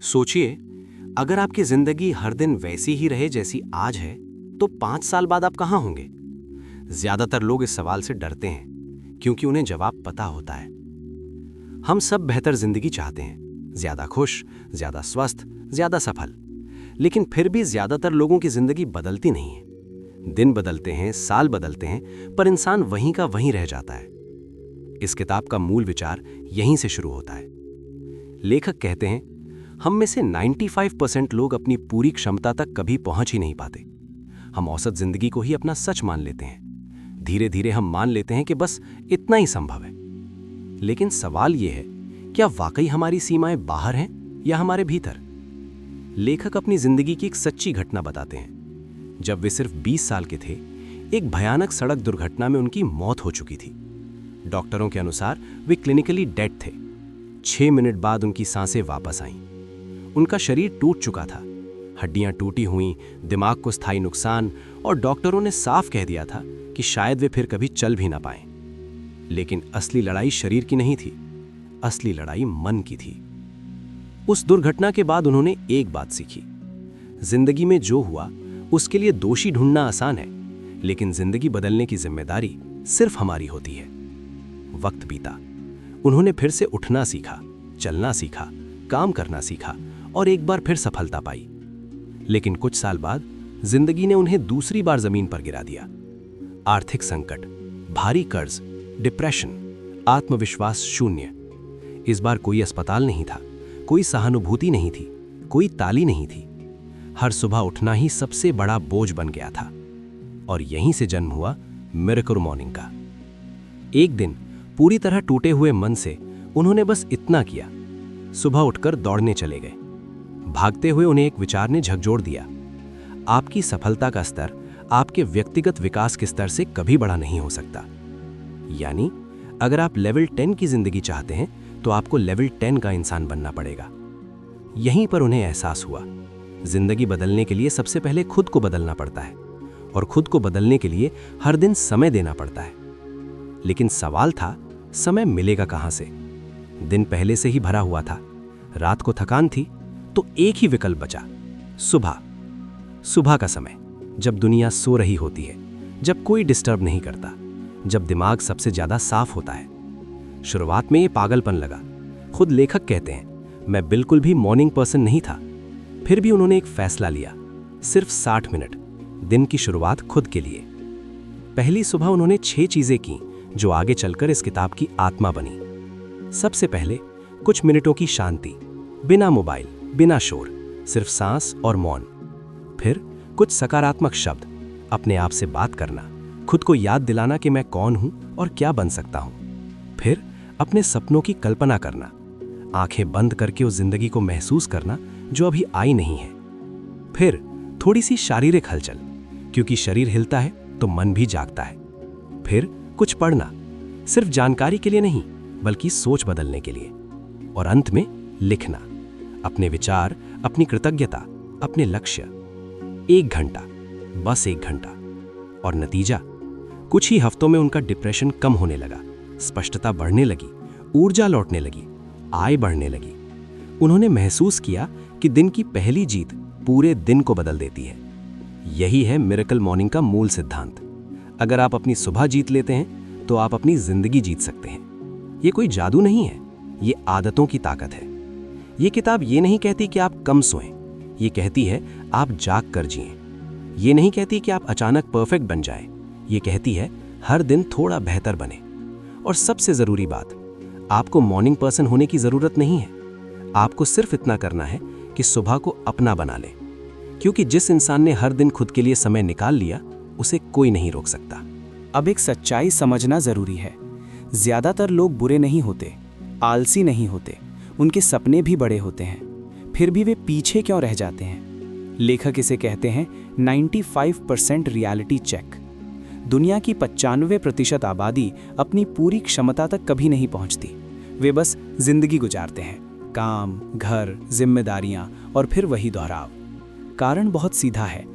सोचिए, अगर आपकी जिंदगी हर दिन वैसी ही रहे जैसी आज है, तो 5 साल बाद आप कहाँ होंगे? ज्यादातर लोग इस सवाल से डरते हैं, क्योंकि उन्हें जवाब पता होता है। हम सब बेहतर जिंदगी चाहते हैं, ज्यादा खुश, ज्यादा स्वस्थ, ज्यादा सफल। लेकिन फिर भी ज्यादातर लोगों की जिंदगी बदलती नहीं है। दिन बदलते हैं, साल बदलते हैं, पर इंसान वहीं का वहीं रह जाता है। इस किताब का मूल विचार यहीं से शुरू होता है। लेखक कहते हैं, हम में से 95% लोग अपनी पूरी क्षमता तक कभी पहुंच ही नहीं पाते। हम औसत जिंदगी को ही अपना सच मान लेते हैं। धीरे धीरे हम मान लेते हैं कि बस इतना ही संभव है। लेकिन सवाल यह है, क्या वाकई हमारी सीमाएं बाहर हैं या हमारे भीतर? लेखक अपनी जिंदगी की एक सच्ची घटना बताते हैं। जब वे सिर्फ 20 साल के थे, एक भयानक सड़क दुर्घटना में उनकी मौत हो चुकी थी। डॉक्टरों के अनुसार वे क्लिनिकली डेड थे। 6 मिनट बाद उनकी सांसें वापस आईं। उनका शरीर टूट चुका था, हड्डियां टूटी हुई, दिमाग को स्थायी नुकसान, और डॉक्टरों ने साफ कह दिया था कि शायद वे फिर कभी चल भी ना पाएं। लेकिन असली लड़ाई शरीर की नहीं थी, असली लड़ाई मन की थी। उस दुर्घटना के बाद उन्होंने एक बात सीखी, जिंदगी में जो हुआ उसके लिए दोषी ढूंढना आसान है, लेकिन जिंदगी बदलने की जिम्मेदारी सिर्फ हमारी होती है। वक्त बीता, उन्होंने फिर से उठना सीखा, चलना सीखा, काम करना सीखा और एक बार फिर सफलता पाई। लेकिन कुछ साल बाद जिंदगी ने उन्हें दूसरी बार जमीन पर गिरा दिया। आर्थिक संकट, भारी कर्ज, डिप्रेशन, आत्मविश्वास शून्य। इस बार कोई अस्पताल नहीं था, कोई सहानुभूति नहीं थी, कोई ताली नहीं थी। हर सुबह उठना ही सबसे बड़ा बोझ बन गया था। और यहीं से जन्म हुआ मिरेकल मॉर्निंग का। एक दिन पूरी तरह टूटे हुए मन से उन्होंने बस इतना किया, सुबह उठकर दौड़ने चले गए। भागते हुए उन्हें एक विचार ने झकझोर दिया, आपकी सफलता का स्तर आपके व्यक्तिगत विकास के स्तर से कभी बड़ा नहीं हो सकता। यानी अगर आप लेवल 10 की जिंदगी चाहते हैं, तो आपको लेवल 10 का इंसान बनना पड़ेगा। यहीं पर उन्हें एहसास हुआ, जिंदगी बदलने के लिए सबसे पहले खुद को बदलना पड़ता है, और खुद को बदलने के लिए हर दिन समय देना पड़ता है। लेकिन सवाल था, समय मिलेगा कहां से? दिन पहले से ही भरा हुआ था, रात को थकान थी, तो एक ही विकल्प बचा, सुबह। सुबह का समय, जब दुनिया सो रही होती है, जब कोई डिस्टर्ब नहीं करता, जब दिमाग सबसे ज्यादा साफ होता है। शुरुआत में ये पागलपन लगा। खुद लेखक कहते हैं, मैं बिल्कुल भी मॉर्निंग पर्सन नहीं था। फिर भी उन्होंने एक फैसला लिया, सिर्फ 60 मिनट, दिन की शुरुआत खुद के लिए। पहली सुबह उन्होंने 6 चीजें की जो आगे चलकर इस किताब की आत्मा बनी। सबसे पहले कुछ मिनटों की शांति, बिना मोबाइल, बिना शोर, सिर्फ सांस और मौन। फिर कुछ सकारात्मक शब्द, अपने आप से बात करना, खुद को याद दिलाना कि मैं कौन हूं और क्या बन सकता हूं। फिर अपने सपनों की कल्पना करना, आंखें बंद करके उस जिंदगी को महसूस करना जो अभी आई नहीं है। फिर थोड़ी सी शारीरिक हलचल, क्योंकि शरीर हिलता है तो मन भी जागता है। फिर कुछ पढ़ना, सिर्फ जानकारी के लिए नहीं, बल्कि सोच बदलने के लिए। और अंत में लिखना, अपने विचार, अपनी कृतज्ञता, अपने लक्ष्य। 1 घंटा, बस 1 घंटा। और नतीजा, कुछ ही हफ्तों में उनका डिप्रेशन कम होने लगा, स्पष्टता बढ़ने लगी, ऊर्जा लौटने लगी, आय बढ़ने लगी। उन्होंने महसूस किया कि दिन की पहली जीत पूरे दिन को बदल देती है। यही है मिरेकल मॉर्निंग का मूल सिद्धांत। अगर आप अपनी सुबह जीत लेते हैं, तो आप अपनी जिंदगी जीत सकते हैं। ये कोई जादू नहीं है, ये आदतों की ताकत है। ये किताब ये नहीं कहती कि आप कम सोएं, ये कहती है आप जाग कर जिएं। ये नहीं कहती कि आप अचानक परफेक्ट बन जाएं, ये कहती है हर दिन थोड़ा बेहतर बने। और सबसे जरूरी बात, आपको मॉर्निंग पर्सन होने की जरूरत नहीं है। आपको सिर्फ इतना करना है कि सुबह को अपना बना लें, क्योंकि जिस इंसान ने हर दिन खुद के लिए समय निकाल लिया, उसे कोई नहीं रोक सकता। अब एक सच्चाई समझना जरूरी है, ज्यादातर लोग बुरे नहीं होते, आलसी नहीं होते, उनके सपने भी बड़े होते हैं, फिर भी वे पीछे क्यों रह जाते हैं? लेखक इसे कहते हैं 95% रियलिटी चेक। दुनिया की 95% आबादी अपनी पूरी क्षमता तक कभी नहीं पहुंचती। वे बस जिंदगी गुजारते हैं, काम, घर, जिम्मेदारियां और फिर वही दोहराव। कारण बहुत सीधा है,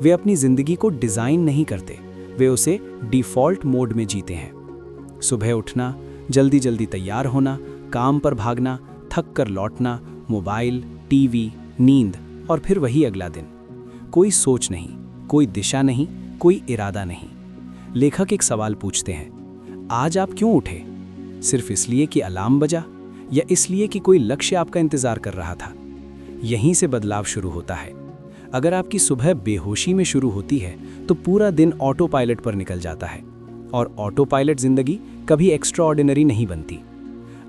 वे अपनी जिंदगी को डिजाइन नहीं करते, वे उसे डिफॉल्ट मोड में जीते हैं। सुबह उठना, जल्दी जल्दी तैयार होना, काम पर भागना, थक कर लौटना, मोबाइल, टीवी, नींद और फिर वही अगला दिन। कोई सोच नहीं, कोई दिशा नहीं, कोई इरादा नहीं। लेखक एक सवाल पूछते हैं, आज आप क्यों उठे? सिर्फ इसलिए कि अलार्म बजा या इसलिए कि कोई लक्ष्य आपका इंतजार कर रहा था? यहीं से बदलाव शुरू होता है। अगर आपकी सुबह बेहोशी में शुरू होती है तो पूरा दिन ऑटो पायलट पर निकल जाता है, और ऑटो पायलट जिंदगी कभी एक्स्ट्रा ऑर्डिनरी नहीं बनती।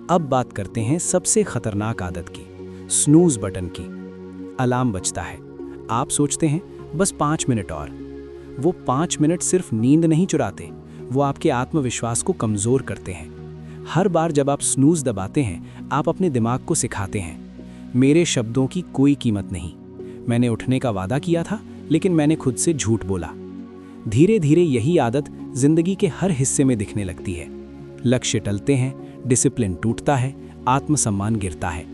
अब बात करते हैं सबसे खतरनाक आदत की, स्नूज बटन की। अलार्म बजता है, आप सोचते हैं बस 5 मिनट और। वो 5 मिनट सिर्फ नींद नहीं चुराते, वो आपके आत्मविश्वास को कमज़ोर करते हैं। हर बार जब आप स्नूज दबाते हैं, आप अपने दिमाग को सिखाते हैं, मेरे शब्दों की कोई कीमत नहीं। मैंने उठने का वादा किया था, लेकिन मैंने खुद से झूठ बोला। धीरे धीरे यही आदत जिंदगी के हर हिस्से में दिखने लगती है। लक्ष्य टलते हैं, डिसिप्लिन टूटता है, आत्मसम्मान गिरता है।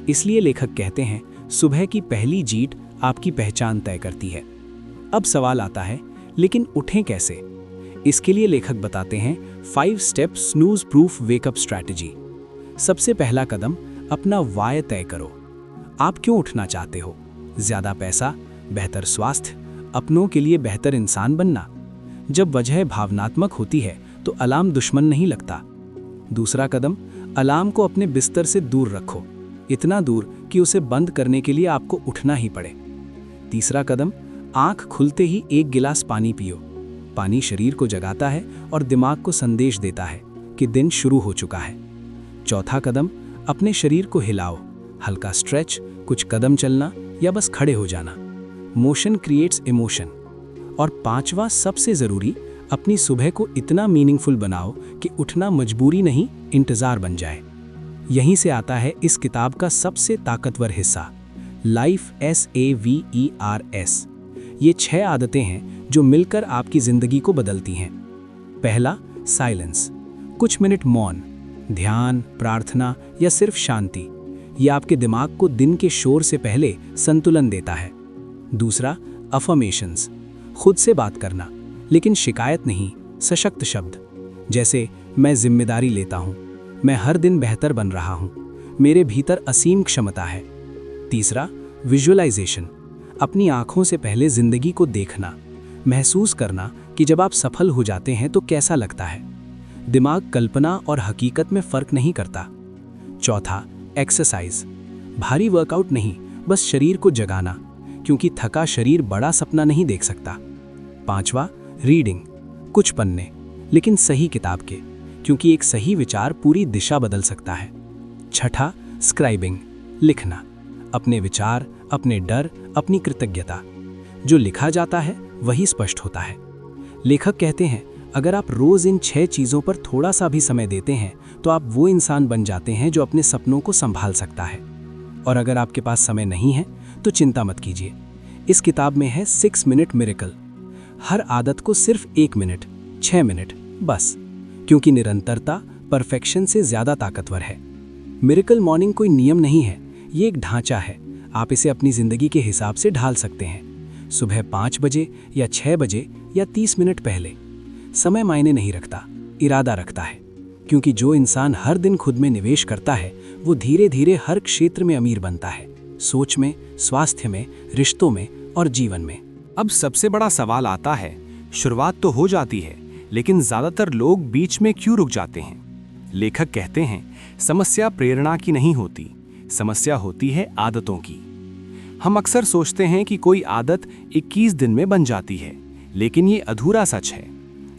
इसलिए लेखक कहते हैं, सुबह की पहली जीत आपकी पहचान तय करती है। अब सवाल आता है, लेकिन उठें कैसे? इसके लिए लेखक बताते हैं 5 step snooze proof wake up strategy. सबसे पहला कदम, अपना वाय तय करो। आप क्यों उठना चाहते हो? ज्यादा पैसा, बेहतर स्वास्थ्य, अपनों के लिए बेहतर इंसान बनना? जब वजह भावनात्मक होती है तो अलार्म दुश्मन नहीं लगता। दूसरा कदम, अलार्म को अपने बिस्तर से दूर रखो, इतना दूर कि उसे बंद करने के लिए आपको उठना ही पड़े। तीसरा कदम, आंख खुलते ही 1 गिलास पानी पियो। पानी शरीर को जगाता है और दिमाग को संदेश देता है कि दिन शुरू हो चुका है। चौथा कदम, अपने शरीर को हिलाओ, हल्का स्ट्रेच, कुछ कदम चलना या बस खड़े हो जाना। Motion creates emotion. और पांचवा सबसे जरूरी, अपनी सुबह को इतना मीनिंगफुल बनाओ कि उठना मजबूरी नहीं, इंतजार बन जाए। यहीं से आता है इस किताब का सबसे ताकतवर हिस्सा, लाइफ SAVERS। ये 6 आदतें हैं जो मिलकर आपकी जिंदगी को बदलती हैं। पहला, साइलेंस। कुछ मिनट मौन, ध्यान, प्रार्थना या सिर्फ शांति। ये आपके दिमाग को दिन के शोर से पहले संतुलन देता है। दूसरा, अफर्मेशंस। खुद से बात करना, लेकिन शिकायत नहीं, सशक्त शब्द, जैसे मैं जिम्मेदारी लेता हूँ, मैं हर दिन बेहतर बन रहा हूँ, मेरे भीतर असीम क्षमता है। तीसरा, विजुअलाइजेशन। अपनी आंखों से पहले जिंदगी को देखना, महसूस करना कि जब आप सफल हो जाते हैं तो कैसा लगता है। दिमाग कल्पना और हकीकत में फर्क नहीं करता। चौथा, एक्सरसाइज। भारी वर्कआउट नहीं, बस शरीर को जगाना, क्योंकि थका शरीर बड़ा सपना नहीं देख सकता। पांचवा, रीडिंग। कुछ पन्ने, लेकिन सही किताब के, क्योंकि एक सही विचार पूरी दिशा बदल सकता है। छठा, स्क्राइबिंग। लिखना, अपने विचार, अपने डर, अपनी कृतज्ञता। जो लिखा जाता है वही स्पष्ट होता है। लेखक कहते हैं, अगर आप रोज इन 6 चीजों पर थोड़ा सा भी समय देते हैं तो आप वो इंसान बन जाते हैं जो अपने सपनों को संभाल सकता है। और अगर आपके पास समय नहीं है तो चिंता मत कीजिए। इस किताब में है 6 मिनट मिरेकल। हर आदत को सिर्फ 1 मिनट, 6 मिनट बस, क्योंकि निरंतरता परफेक्शन से ज्यादा ताकतवर है। मिरेकल मॉर्निंग कोई नियम नहीं है, ये एक ढांचा है। आप इसे अपनी जिंदगी के हिसाब से ढाल सकते हैं। सुबह 5 बजे या 6 बजे या 30 मिनट पहले। समय मायने नहीं रखता, इरादा रखता है, क्योंकि जो इंसान हर दिन खुद में निवेश करता है वो धीरे धीरे हर क्षेत्र में अमीर बनता है, सोच में, स्वास्थ्य में, रिश्तों में और जीवन में। अब सबसे बड़ा सवाल आता है, शुरुआत तो हो जाती है, लेकिन ज्यादातर लोग बीच में क्यों रुक जाते हैं? लेखक कहते हैं, समस्या प्रेरणा की नहीं होती, समस्या होती है आदतों की। हम अक्सर सोचते हैं कि कोई आदत 21 दिन में बन जाती है, लेकिन ये अधूरा सच है।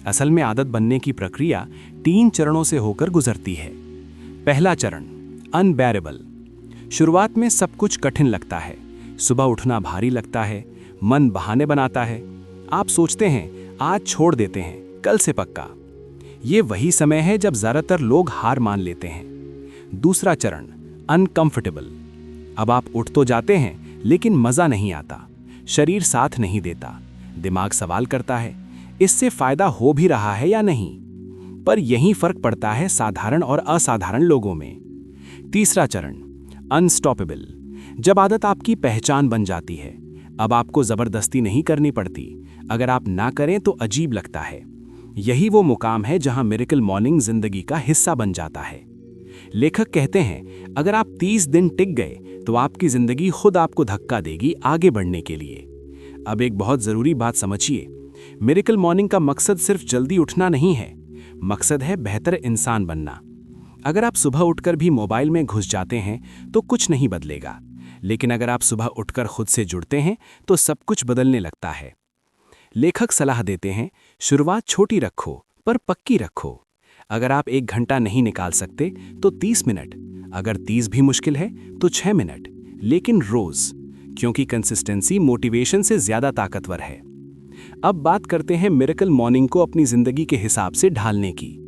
असल में आदत बनने की प्रक्रिया 3 चरणों से होकर गुजरती है। पहला चरण, अनबेरेबल। शुरुआत में सब कुछ कठिन लगता है, सुबह उठना भारी लगता है, मन बहाने बनाता है। आप सोचते हैं आज छोड़ देते हैं, कल से पक्का। ये वही समय है जब ज्यादातर लोग हार मान लेते हैं। दूसरा चरण, अनकंफर्टेबल। अब आप उठ तो जाते हैं, लेकिन मजा नहीं आता, शरीर साथ नहीं देता, दिमाग सवाल करता है इससे फायदा हो भी रहा है या नहीं। पर यही फर्क पड़ता है साधारण और असाधारण लोगों में। तीसरा चरण, अनस्टॉपेबल। जब आदत आपकी पहचान बन जाती है, अब आपको जबरदस्ती नहीं करनी पड़ती, अगर आप ना करें तो अजीब लगता है। यही वो मुकाम है जहां मिरेकल मॉर्निंग जिंदगी का हिस्सा बन जाता है। लेखक कहते हैं, अगर आप 30 दिन टिक गए, तो आपकी जिंदगी खुद आपको धक्का देगी आगे बढ़ने के लिए। अब एक बहुत जरूरी बात समझिए, मिरेकल मॉर्निंग का मकसद सिर्फ जल्दी उठना नहीं है, मकसद है बेहतर इंसान बनना। अगर आप सुबह उठकर भी मोबाइल में घुस जाते हैं तो कुछ नहीं बदलेगा, लेकिन अगर आप सुबह उठकर खुद से जुड़ते हैं तो सब कुछ बदलने लगता है। लेखक सलाह देते हैं, शुरुआत छोटी रखो पर पक्की रखो। अगर आप 1 घंटा नहीं निकाल सकते तो 30 मिनट, अगर 30 भी मुश्किल है तो 6 मिनट, लेकिन रोज, क्योंकि कंसिस्टेंसी मोटिवेशन से ज्यादा ताकतवर है। अब बात करते हैं मिरेकल मॉर्निंग को अपनी जिंदगी के हिसाब से ढालने की।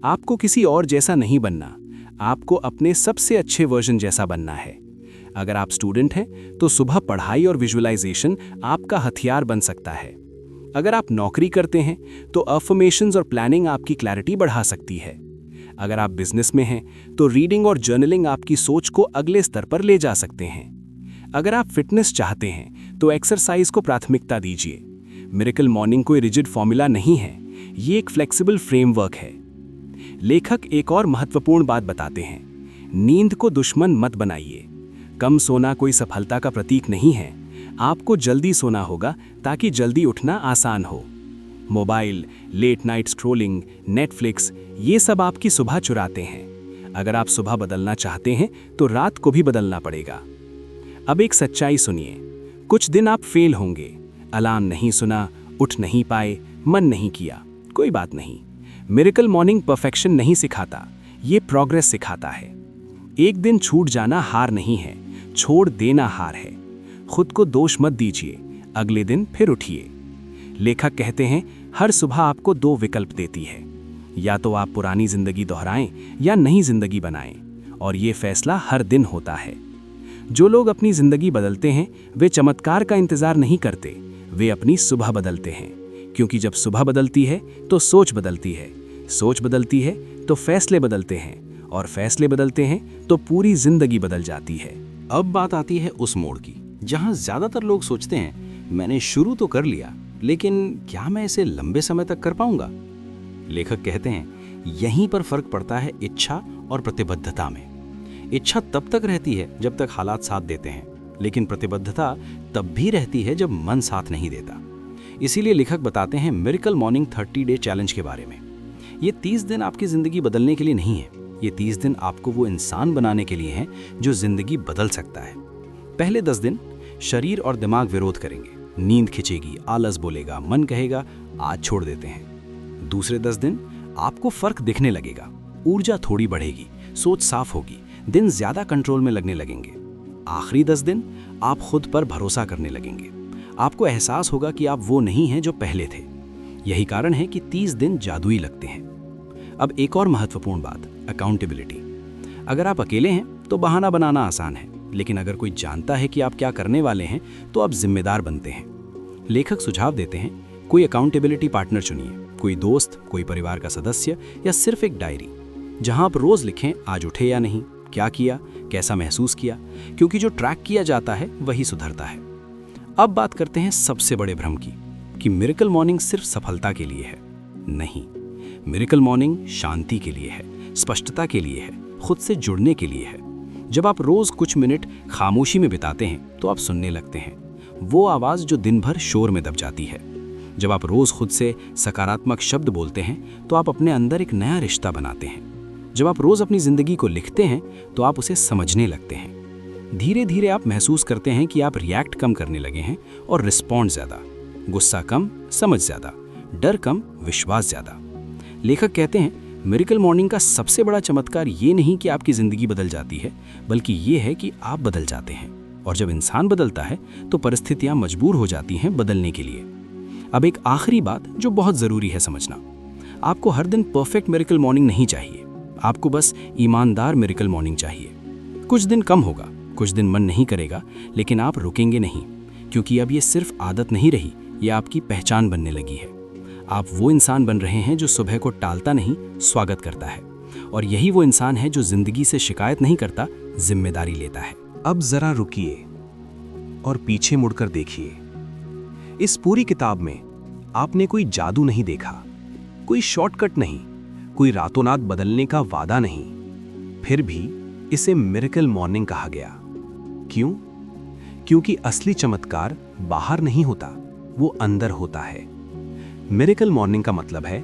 आपको किसी और जैसा नहीं बनना, आपको अपने सबसे अच्छे वर्जन जैसा बनना है। अगर आप स्टूडेंट हैं तो सुबह पढ़ाई और विजुअलाइजेशन आपका हथियार बन सकता है। अगर आप नौकरी करते हैं तो अफर्मेशंस और प्लानिंग आपकी क्लैरिटी बढ़ा सकती है। अगर आप बिजनेस में हैं तो रीडिंग और जर्नलिंग आपकी सोच को अगले स्तर पर ले जा सकते हैं। अगर आप फिटनेस चाहते हैं तो एक्सरसाइज को प्राथमिकता दीजिए। मिरेकल मॉर्निंग कोई रिजिड फॉर्मूला नहीं है, ये एक फ्लेक्सिबल फ्रेमवर्क है। लेखक एक और महत्वपूर्ण बात बताते हैं, नींद को दुश्मन मत बनाइए। कम सोना कोई सफलता का प्रतीक नहीं है, आपको जल्दी सोना होगा ताकि जल्दी उठना आसान हो। Mobile, late night scrolling, Netflix, ये सब आपकी सुबह चुराते हैं। अगर आप सुबह बदलना चाहते हैं तो रात को भी बदलना पड़ेगा। अब एक सच्चाई सुनिए, कुछ दिन आप फेल होंगे, अलार्म नहीं सुना, उठ नहीं पाए, मन नहीं किया, कोई बात नहीं। मिरेकल मॉर्निंग परफेक्शन नहीं सिखाता, ये प्रोग्रेस सिखाता है। एक दिन छूट जाना हार नहीं है, छोड़ देना हार है। खुद को दोष मत दीजिए, अगले दिन फिर उठिए। लेखक कहते हैं, हर सुबह आपको 2 विकल्प देती है, या तो आप पुरानी जिंदगी दोहराएं या नई जिंदगी बनाएं, और ये फैसला हर दिन होता है। जो लोग अपनी जिंदगी बदलते हैं वे चमत्कार का इंतजार नहीं करते, वे अपनी सुबह बदलते हैं। क्योंकि जब सुबह बदलती है तो सोच बदलती है, सोच बदलती है तो फैसले बदलते हैं, और फैसले बदलते हैं तो पूरी जिंदगी बदल जाती है। अब बात आती है उस मोड़ की जहां ज्यादातर लोग सोचते हैं, मैंने शुरू तो कर लिया, लेकिन क्या मैं इसे लंबे समय तक कर पाऊंगा? लेखक कहते हैं, यहीं पर फर्क पड़ता है इच्छा और प्रतिबद्धता में। इच्छा तब तक रहती है जब तक हालात साथ देते हैं, लेकिन प्रतिबद्धता तब भी रहती है जब मन साथ नहीं देता। इसीलिए लेखक बताते हैं मिरेकल मॉर्निंग 30 डे चैलेंज के बारे में। ये 30 दिन आपकी जिंदगी बदलने के लिए नहीं है, ये 30 दिन आपको वो इंसान बनाने के लिए हैं जो जिंदगी बदल सकता है। पहले 10 दिन शरीर और दिमाग विरोध करेंगे, नींद खिंचेगी, आलस बोलेगा, मन कहेगा आज छोड़ देते हैं। दूसरे 10 दिन आपको फर्क दिखने लगेगा, ऊर्जा थोड़ी बढ़ेगी, सोच साफ होगी, दिन ज्यादा कंट्रोल में लगने लगेंगे। आखिरी 10 दिन आप खुद पर भरोसा करने लगेंगे, आपको एहसास होगा कि आप वो नहीं हैं जो पहले थे। यही कारण है कि 30 दिन जादुई लगते हैं। अब एक और महत्वपूर्ण बात, अकाउंटेबिलिटी। अगर आप अकेले हैं तो बहाना बनाना आसान है, लेकिन अगर कोई जानता है कि आप क्या करने वाले हैं तो आप जिम्मेदार बनते हैं। लेखक सुझाव देते हैं, कोई अकाउंटेबिलिटी पार्टनर चुनिए, कोई दोस्त, कोई परिवार का सदस्य, या सिर्फ एक डायरी जहां आप रोज लिखें आज उठे या नहीं, क्या किया, कैसा महसूस किया, क्योंकि जो ट्रैक किया जाता है वही सुधरता है। अब बात करते हैं सबसे बड़े भ्रम की, कि मिरेकल मॉर्निंग सिर्फ सफलता के लिए है। नहीं, मिरेकल मॉर्निंग शांति के लिए है, स्पष्टता के लिए है, खुद से जुड़ने के लिए है। जब आप रोज कुछ मिनट खामोशी में बिताते हैं तो आप सुनने लगते हैं, वो आवाज जो दिन भर शोर में दब जाती है। जब आप रोज खुद से सकारात्मक शब्द बोलते हैं तो आप अपने अंदर एक नया रिश्ता बनाते हैं। जब आप रोज अपनी जिंदगी को लिखते हैं तो आप उसे समझने लगते हैं। धीरे धीरे आप महसूस करते हैं कि आप रिएक्ट कम करने लगे हैं और रिस्पॉन्ड ज्यादा, गुस्सा कम, समझ ज्यादा, डर कम, विश्वास ज्यादा। लेखक कहते हैं, मिरेकल मॉर्निंग का सबसे बड़ा चमत्कार ये नहीं कि आपकी जिंदगी बदल जाती है, बल्कि ये है कि आप बदल जाते हैं। और जब इंसान बदलता है तो परिस्थितियां मजबूर हो जाती हैं बदलने के लिए। अब एक आखिरी बात जो बहुत जरूरी है समझना, आपको हर दिन परफेक्ट मिरेकल मॉर्निंग नहीं चाहिए, आपको बस ईमानदार मिरेकल मॉर्निंग चाहिए। कुछ दिन कम होगा, कुछ दिन मन नहीं करेगा, लेकिन आप रुकेंगे नहीं, क्योंकि अब ये सिर्फ आदत नहीं रही, ये आपकी पहचान बनने लगी है। आप वो इंसान बन रहे हैं जो सुबह को टालता नहीं, स्वागत करता है। और यही वो इंसान है जो जिंदगी से शिकायत नहीं करता, जिम्मेदारी लेता है। अब जरा रुकिए और पीछे मुड़कर देखिए। इस पूरी किताब में आपने कोई जादू नहीं देखा, कोई शॉर्टकट नहीं, कोई रातों रात बदलने का वादा नहीं। फिर भी इसे मिरेकल मॉर्निंग कहा गया। क्यों? क्योंकि असली चमत्कार बाहर नहीं होता, वो अंदर होता है। मिरेकल मॉर्निंग का मतलब है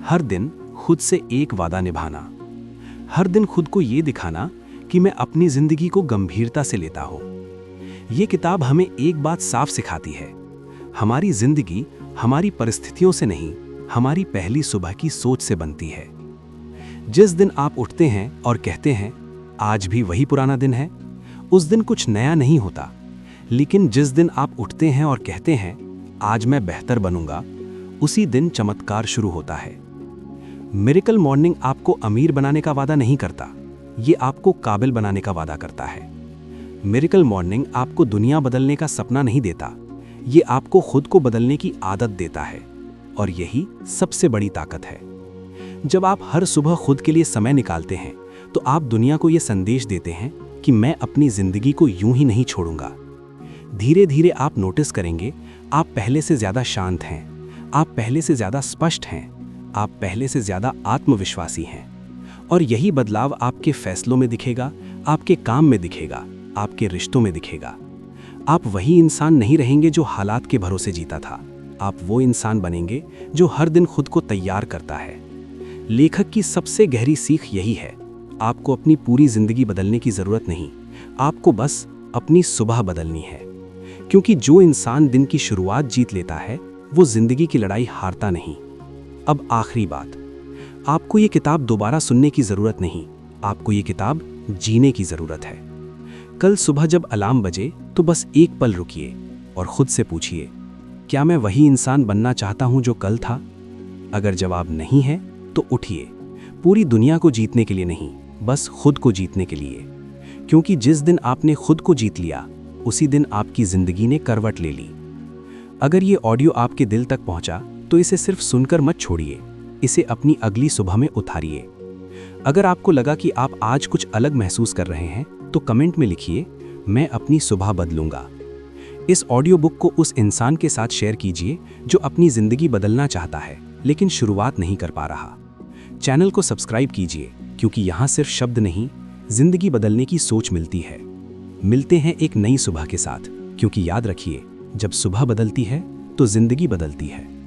हर दिन खुद से एक वादा निभाना, हर दिन खुद को ये दिखाना कि मैं अपनी जिंदगी को गंभीरता से लेता हूं। ये किताब हमें एक बात साफ सिखाती है, हमारी जिंदगी हमारी परिस्थितियों से नहीं, हमारी पहली सुबह की सोच से बनती है। जिस दिन आप उठते हैं और कहते हैं आज भी वही पुराना दिन है, उस दिन कुछ नया नहीं होता। लेकिन जिस दिन आप उठते हैं और कहते हैं आज मैं बेहतर बनूंगा, उसी दिन चमत्कार शुरू होता है। मिरेकल मॉर्निंग आपको अमीर बनाने का वादा नहीं करता, ये आपको काबिल बनाने का वादा करता है। मिरेकल मॉर्निंग आपको दुनिया बदलने का सपना नहीं देता, ये आपको खुद को बदलने की आदत देता है। और यही सबसे बड़ी ताकत है। जब आप हर सुबह खुद के लिए समय निकालते हैं तो आप दुनिया को यह संदेश देते हैं कि मैं अपनी जिंदगी को यूं ही नहीं छोड़ूंगा। धीरे धीरे आप नोटिस करेंगे आप पहले से ज्यादा शांत हैं, आप पहले से ज्यादा स्पष्ट हैं, आप पहले से ज्यादा आत्मविश्वासी हैं। और यही बदलाव आपके फैसलों में दिखेगा, आपके काम में दिखेगा, आपके रिश्तों में दिखेगा। आप वही इंसान नहीं रहेंगे जो हालात के भरोसे जीता था, आप वो इंसान बनेंगे जो हर दिन खुद को तैयार करता है। लेखक की सबसे गहरी सीख यही है, आपको अपनी पूरी जिंदगी बदलने की जरूरत नहीं, आपको बस अपनी सुबह बदलनी है। क्योंकि जो इंसान दिन की शुरुआत जीत लेता है वो जिंदगी की लड़ाई हारता नहीं। अब आखिरी बात, आपको ये किताब दोबारा सुनने की जरूरत नहीं, आपको ये किताब जीने की जरूरत है। कल सुबह जब अलार्म बजे तो बस एक पल रुकिए और खुद से पूछिए, क्या मैं वही इंसान बनना चाहता हूं जो कल था? अगर जवाब नहीं है तो उठिए, पूरी दुनिया को जीतने के लिए नहीं, बस खुद को जीतने के लिए। क्योंकि जिस दिन आपने खुद को जीत लिया, उसी दिन आपकी जिंदगी ने करवट ले ली। अगर ये ऑडियो आपके दिल तक पहुंचा तो इसे सिर्फ सुनकर मत छोड़िए, इसे अपनी अगली सुबह में उतारिए। अगर आपको लगा कि आप आज कुछ अलग महसूस कर रहे हैं तो कमेंट में लिखिए, मैं अपनी सुबह बदलूंगा। इस ऑडियो बुक को उस इंसान के साथ शेयर कीजिए जो अपनी जिंदगी बदलना चाहता है लेकिन शुरुआत नहीं कर पा रहा। चैनल को सब्सक्राइब कीजिए, क्योंकि यहाँ सिर्फ शब्द नहीं, जिंदगी बदलने की सोच मिलती है। मिलते हैं एक नई सुबह के साथ, क्योंकि याद रखिए, जब सुबह बदलती है तो जिंदगी बदलती है।